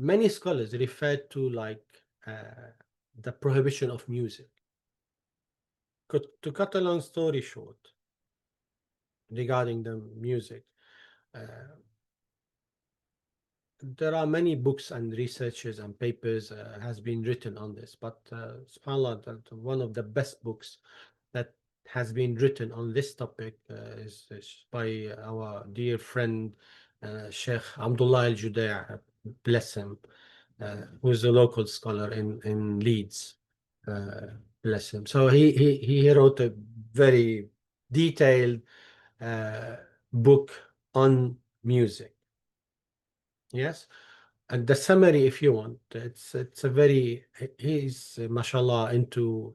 many scholars refer to like the prohibition of music. To cut a long story short, regarding the music, there are many books and researches and papers has been written on this, but subhanAllah, that one of the best books that has been written on this topic is by our dear friend Sheikh Abdullah Al-Judai, bless him, who is a local scholar in Leeds, bless him. So he wrote a very detailed book on music. Yes, and the summary, if you want, it's a very, he's mashallah into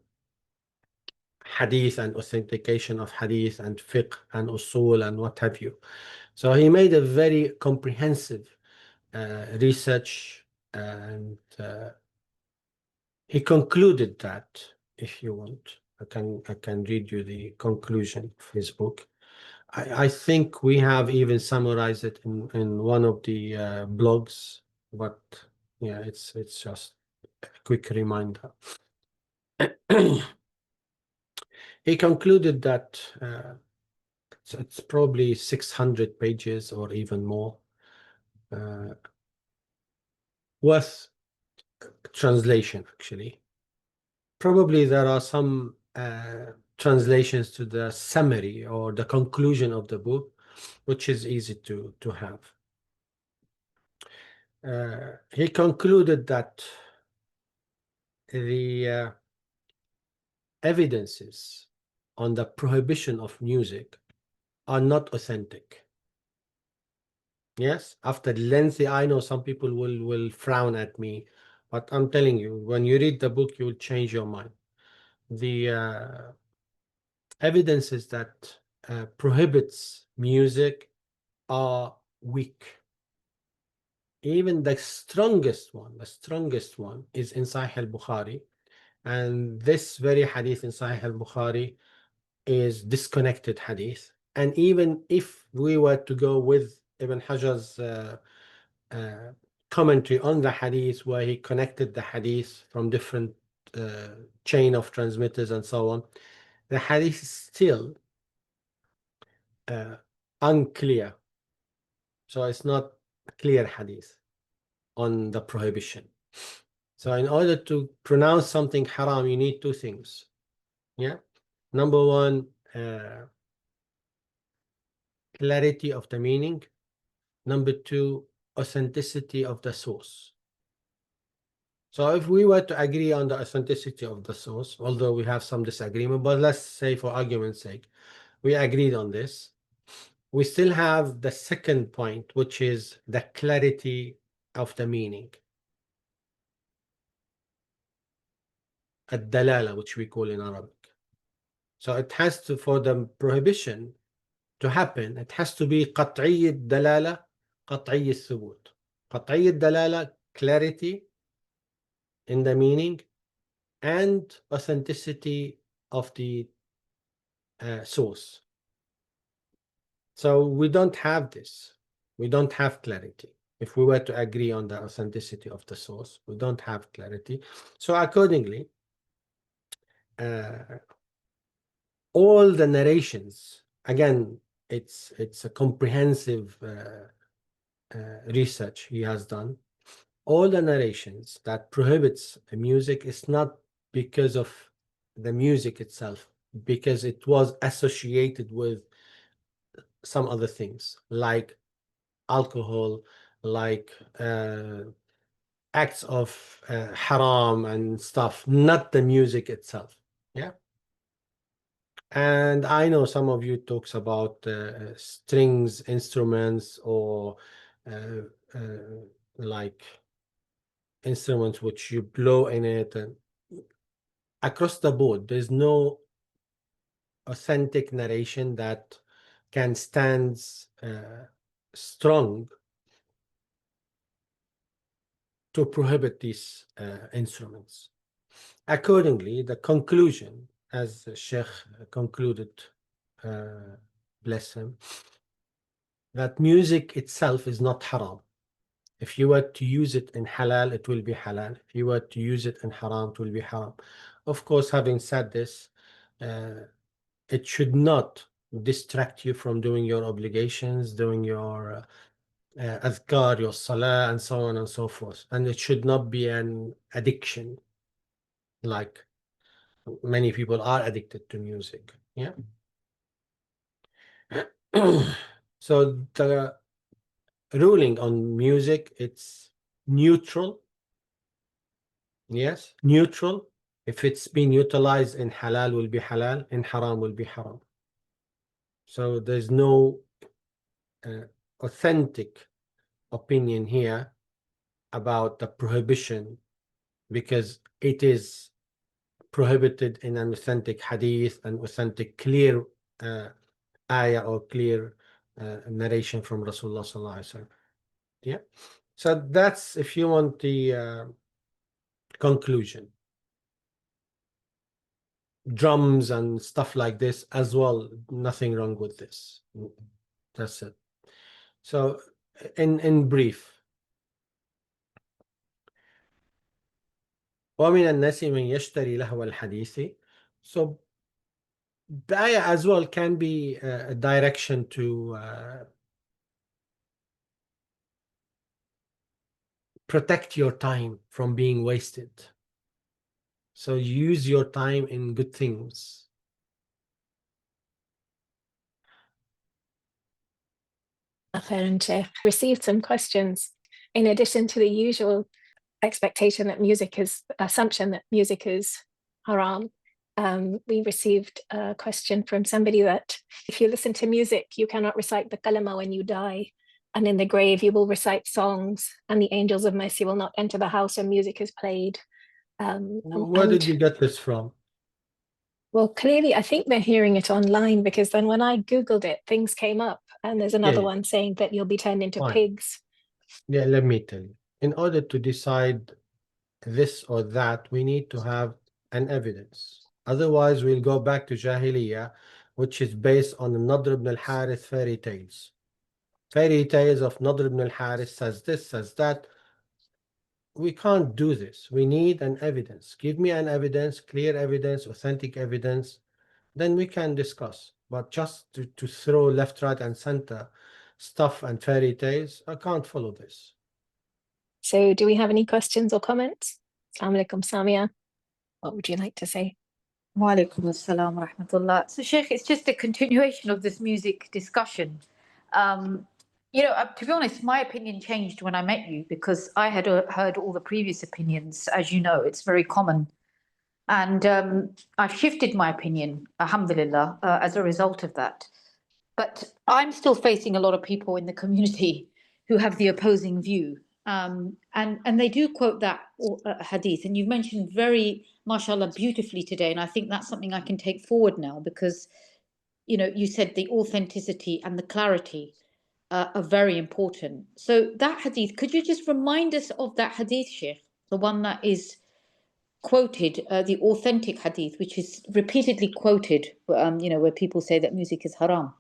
hadith and authentication of hadith and fiqh and usul and what have you. So he made a very comprehensive research, and he concluded that, if you want, I can read you the conclusion of his book. I think we have even summarized it in one of the blogs, but yeah, it's just a quick reminder. He concluded that it's probably 600 pages or even more worth translation, actually. Probably there are some translations to the summary or the conclusion of the book, which is easy to have. He concluded that the evidences on the prohibition of music are not authentic. Yes, after lengthy, I know some people will frown at me, but I'm telling you, when you read the book, you will change your mind. The evidences that prohibits music are weak. Even the strongest one is in Sahih al-Bukhari, and this very hadith in Sahih al-Bukhari is disconnected hadith. And even if we were to go with Ibn Hajar's commentary on the hadith, where he connected the hadith from different chain of transmitters and so on, the hadith is still unclear. So it's not a clear hadith on the prohibition. So in order to pronounce something haram, you need two things. Yeah. Number one, clarity of the meaning. Number two, authenticity of the source. So if we were to agree on the authenticity of the source, although we have some disagreement, but let's say for argument's sake, we agreed on this, we still have the second point, which is the clarity of the meaning. Ad-dalala, which we call in Arabic. So it has to, for the prohibition to happen, it has to be قطعي الدلالة قطعي الثبوت. قطعي الدلالة, clarity in the meaning, and authenticity of the source. So we don't have this. We don't have clarity. If we were to agree on the authenticity of the source, we don't have clarity. So accordingly, all the narrations, again, it's a comprehensive research he has done. All the narrations that prohibits music is not because of the music itself, because it was associated with some other things like alcohol, like acts of haram and stuff, not the music itself. Yeah. And I know some of you talks about strings, instruments, or like instruments which you blow in it, and across the board, there's no authentic narration that can stand strong to prohibit these instruments. Accordingly, the conclusion, as the Sheikh concluded, bless him, that music itself is not haram. If you were to use it in halal, it will be halal. If you were to use it in haram, it will be haram. Of course, having said this, it should not distract you from doing your obligations, doing your adhkar, your salah, and so on and so forth. And it should not be an addiction, like many people are addicted to music. Yeah. So the ruling on music, it's neutral. Yes, neutral. If it's been utilized in halal, will be halal, in haram will be haram. So there's no authentic opinion here about the prohibition, because it is prohibited in an authentic hadith, an authentic clear ayah or clear narration from Rasulullah sallallahu alaihi wasallam. Yeah. So that's, if you want, the conclusion. Drums and stuff like this as well, nothing wrong with this. That's it. So in brief, ومن الناس من يشتري لهو الحديث. So the ayah as well can be a direction to protect your time from being wasted. So use your time in good things. And received some questions in addition to the usual expectation that assumption that music is haram. We received a question from somebody that if you listen to music, you cannot recite the kalama when you die. And in the grave, you will recite songs, and the angels of mercy will not enter the house when music is played. Where did you get this from? Well, clearly, I think they're hearing it online, because then when I Googled it, things came up. And there's another one saying that you'll be turned into pigs. Yeah, let me tell you. In order to decide this or that, we need to have an evidence. Otherwise, we'll go back to Jahiliyyah, which is based on the Nadr ibn al-Harith fairy tales. Fairy tales of Nadr ibn al-Harith says this, says that. We can't do this. We need an evidence. Give me an evidence, clear evidence, authentic evidence, then we can discuss. But just to throw left, right, and center stuff and fairy tales, I can't follow this. So do we have any questions or comments? Assalamu alaikum, Samia. What would you like to say? Wa alaikum assalam wa rahmatullah. So, Sheikh, it's just a continuation of this music discussion. To be honest, my opinion changed when I met you, because I had heard all the previous opinions. As you know, it's very common. And I've shifted my opinion, alhamdulillah, as a result of that. But I'm still facing a lot of people in the community who have the opposing view. And they do quote that hadith. And you've mentioned very, mashallah, beautifully today. And I think that's something I can take forward now, because, you said the authenticity and the clarity are very important. So that hadith, could you just remind us of that hadith, Sheikh? The one that is quoted, the authentic hadith, which is repeatedly quoted, where people say that music is haram.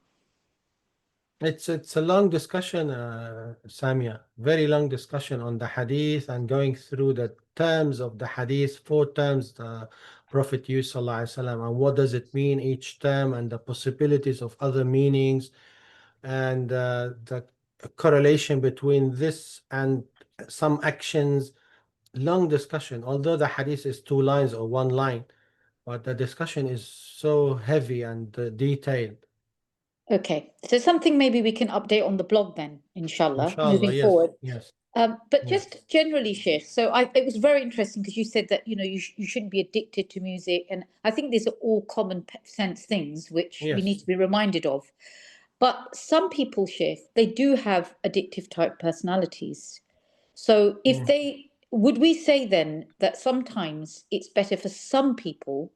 It's a long discussion, Samia, very long discussion on the hadith and going through the terms of the hadith, 4 terms the Prophet used, sallallahu alaihi wasallam, and what does it mean each term, and the possibilities of other meanings, and the correlation between this and some actions. Long discussion, although the hadith is 2 lines or 1 line, but the discussion is so heavy and detailed. Okay, so something maybe we can update on the blog then, inshallah, moving yes, forward. Yes. But just generally, Sheikh, so it was very interesting, because you said that, you shouldn't be addicted to music. And I think these are all common sense things which we need to be reminded of. But some people, Sheikh, they do have addictive type personalities. So would we say then that sometimes it's better for some people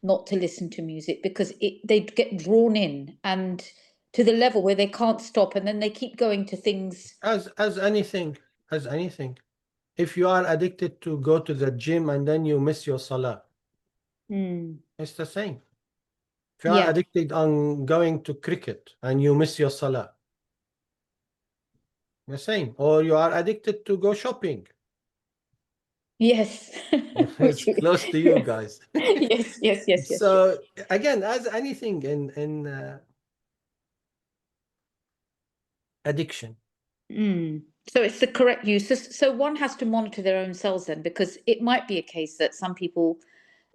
not to listen to music, because they get drawn in, and to the level where they can't stop, and then they keep going to things. As anything, if you are addicted to go to the gym and then you miss your salah, it's the same. If you are addicted on going to cricket and you miss your salah, The same. Or you are addicted to go shopping. Yes. It's close to you guys. Yes. So again, as anything in addiction. So it's the correct use. So one has to monitor their own selves then, because it might be a case that some people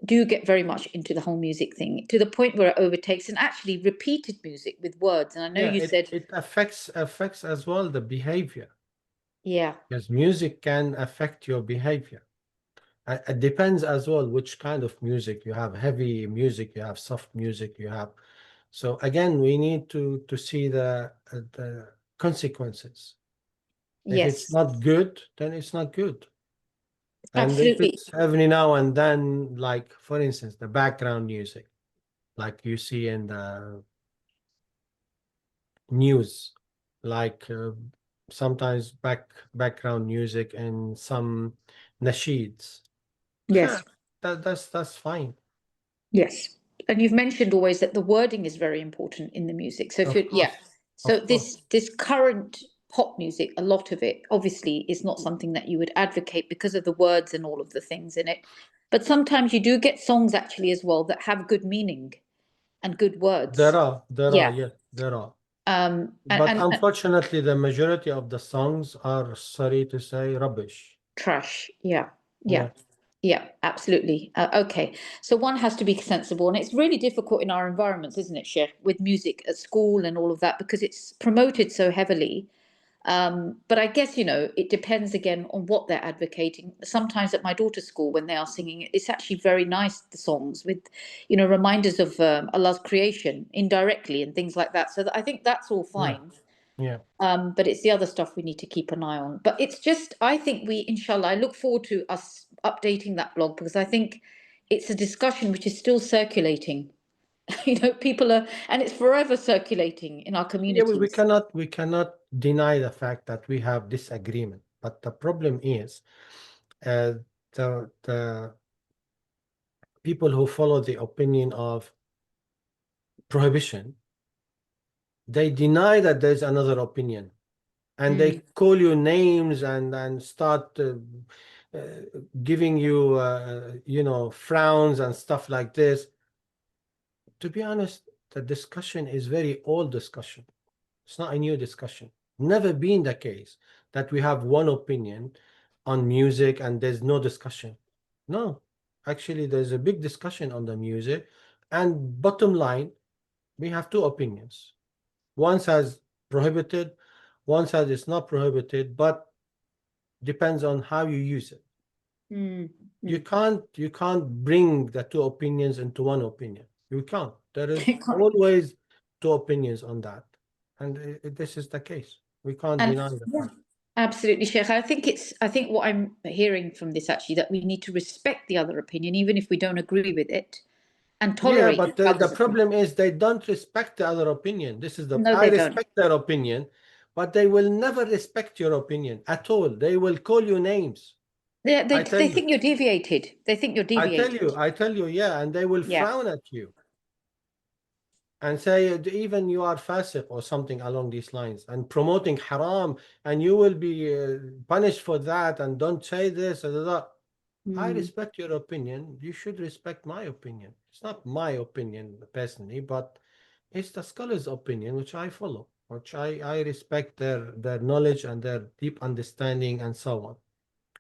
do get very much into the whole music thing to the point where it overtakes, and actually repeated music with words. And I know you said it affects as well the behavior. Yeah. Because music can affect your behavior. It depends as well which kind of music you have. Heavy music, you have soft music, you have. So again, we need to see the consequences. If it's Yes. not good, then it's not good. And if Absolutely. it's every now and then, like for instance, the background music, like you see in the news, like sometimes background music and some nasheeds. Yes. That's fine. Yes. And you've mentioned always that the wording is very important in the music. So if Of you course, So of course. this current pop music, a lot of it obviously is not something that you would advocate because of the words and all of the things in it. But sometimes you do get songs actually as well that have good meaning and good words. There are, yes, there are. But And unfortunately, the majority of the songs are, sorry to say, rubbish. trash. Yeah, absolutely. Okay, so one has to be sensible, and it's really difficult in our environments, isn't it, Sheikh, with music at school and all of that, because it's promoted so heavily. But I guess, it depends again on what they're advocating. Sometimes at my daughter's school, when they are singing, it's actually very nice, the songs with, reminders of Allah's creation indirectly and things like that. So I think that's all fine. Yeah. But it's the other stuff we need to keep an eye on. But it's just, I think inshallah, I look forward to us updating that blog, because I think it's a discussion which is still circulating. People are, and it's forever circulating in our Yeah, communities. we cannot deny the fact that we have disagreement. But the problem is the people who follow the opinion of prohibition, they deny that there's another opinion. And they call you names and start giving you, frowns and stuff like this. To be honest, the discussion is very old discussion. It's not a new discussion. Never been the case that we have one opinion on music and there's no discussion. No, actually, there's a big discussion on the music. And bottom line, we have two opinions. One says prohibited, one says it's not prohibited, but depends on how you use it. You can't bring the two opinions into one opinion. You can't. There is always two opinions on that, and this is the case. We can't deny the fact. Absolutely, Sheikh. I think what I'm hearing from this actually, that we need to respect the other opinion, even if we don't agree with it, and Yeah, tolerate but each the other's problem is they don't respect the other opinion. This is No, I they don't. respect their opinion, but they will never respect your opinion at all. They will call you names. They I tell you. think you're deviated. They think you're deviated. I tell you, yeah, and they will frown at you and say even you are fasiq or something along these lines and promoting haram, and you will be punished for that, and don't say this or that. I respect your opinion. You should respect my opinion. It's not my opinion personally, but it's the scholar's opinion which I follow, which I respect their knowledge and their deep understanding and so on.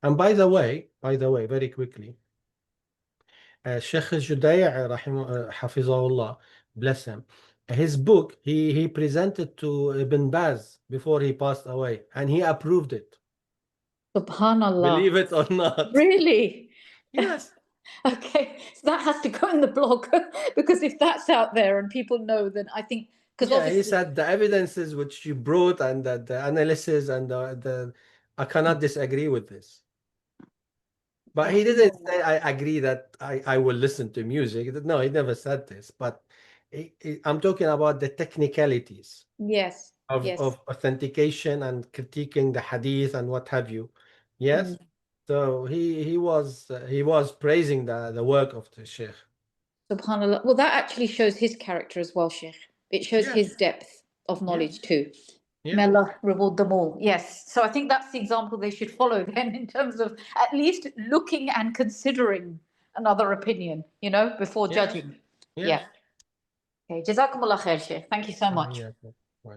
And by the way, very quickly, Shaykh Judai' Hafizahullah, bless him, his book he presented to Ibn Baz before he passed away, and he approved it. Subhanallah. Believe it or not. Really? Yes. Okay, so that has to go in the blog, because if that's out there and people know, then I think, because Yeah, obviously he said the evidences which you brought and the analysis and the I cannot disagree with this. But he didn't say I agree that I will listen to music. No, he never said this. But I'm talking about the technicalities yes, of authentication and critiquing the hadith and what have you. Yes. So he was praising the work of the Sheikh. Subhanallah. Well, that actually shows his character as well, Sheikh. It shows Yeah. his depth of knowledge too. May Allah reward them all. Yes. So I think that's the example they should follow then, in terms of at least looking and considering another opinion, you know, before judging. Yeah. Okay. Jazakumullah khair, Shaykh. Thank you so much. Why